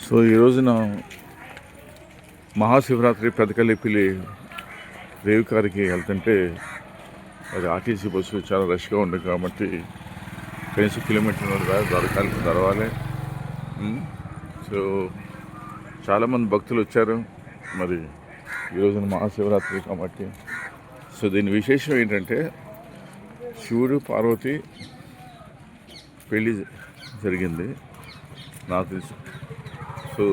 So ఈ రోజున మహాశివరాత్రి పెదకల్లిపిల్లి రేవు కారికి వెళ్తుంటే అది ఆర్టీసీ బస్సు చాలా రష్గా ఉంది కాబట్టి కనీసం కిలోమీటర్ దొరకాలి. సో చాలామంది భక్తులు వచ్చారు. మరి ఈ రోజున మహాశివరాత్రి కాబట్టి సో దీని విశేషం ఏంటంటే శివుడు పార్వతి పెళ్ళి జరిగింది నాకు తెలుసు. సో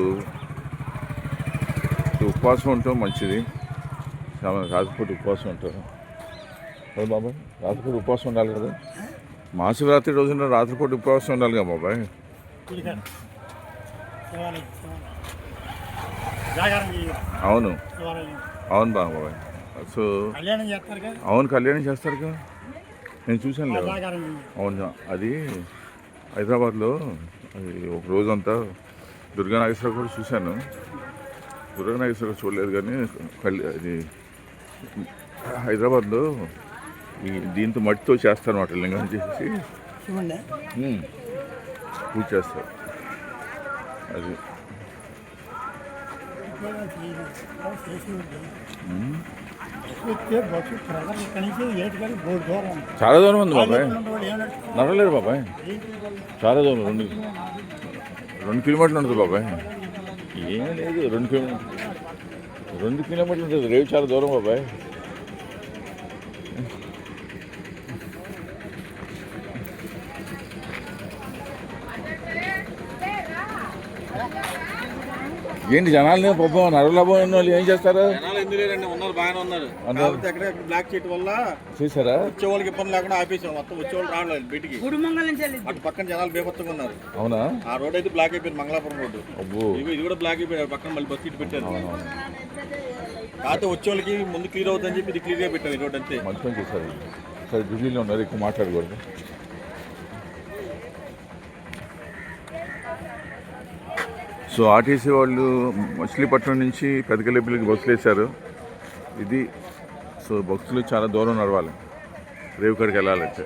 ఉపవాసం ఉంటాం మంచిది. చాలా రాత్రిపూట ఉపవాసం ఉంటారు కదా బాబాయ్, రాత్రిపూట ఉపవాసం ఉండాలి కదా. మహాశివరాత్రి రోజున రాత్రిపూట ఉపవాసం ఉండాలి కదా బాబాయ్. అవును అవును బాబాయ్. సో అవును కళ్యాణం చేస్తారు కదా, నేను చూశాను లేదు. అవును, అది హైదరాబాద్లో అది ఒక రోజంతా దుర్గానాగేశ్వర కూడా చూశాను. దుర్గానాగేశ్వర చూడలేదు కానీ అది హైదరాబాద్లో ఈ దీంతో మట్టితో చేస్తారన్నమాట. లింగం చేసి పూజ చేస్తారు. అది చాలా దూరం ఉంది బాబాయ్, నడవలేరు బాబాయ్. చాలా దూరం, 2 కిలోమీటర్లు ఉంటుంది బాబాయ్. ఏం లేదు, 2 కిలోమీటర్లు ఉంటుంది. రేవు చాలా దూరం బాబాయ్. ఏంటి జనాలు పాపం నడవలేకపోయిన వాళ్ళు ఏం చేస్తారు? చూసారా, వచ్చే వాళ్ళకి ఇబ్బంది లేకుండా ఆపేసాం. మొత్తం వచ్చే వాళ్ళు రావట్లేదు బయటికి. అటు పక్కన జనాలు బేపత్తంగా ఉన్నారు. అవునా? ఆ రోడ్ అయితే బ్లాక్ అయిపోయింది, మంగళాపురం రోడ్డు. ఇది కూడా బ్లాక్ అయిపోయింది. పక్కన మళ్ళీ బస్ ఇటు పెట్టారు. కాకపోతే వచ్చే వాళ్ళకి ముందు క్లియర్ అవుతుందని చెప్పి ఇది క్లియర్గా పెట్టారు ఈ రోడ్ అంతే. మంచి పని చేశారు. సరే బిజీలో ఉన్నారు, ఎక్కువ మాట్లాడకూడదు. సో ఆర్టీసీ వాళ్ళు మచిలీపట్నం నుంచి పెదకల్లిపిల్లికి బస్సులు వేశారు. ఇది సో భక్తులు చాలా దూరం నడవాలి రేవు కాడికి వెళ్ళాలంటే.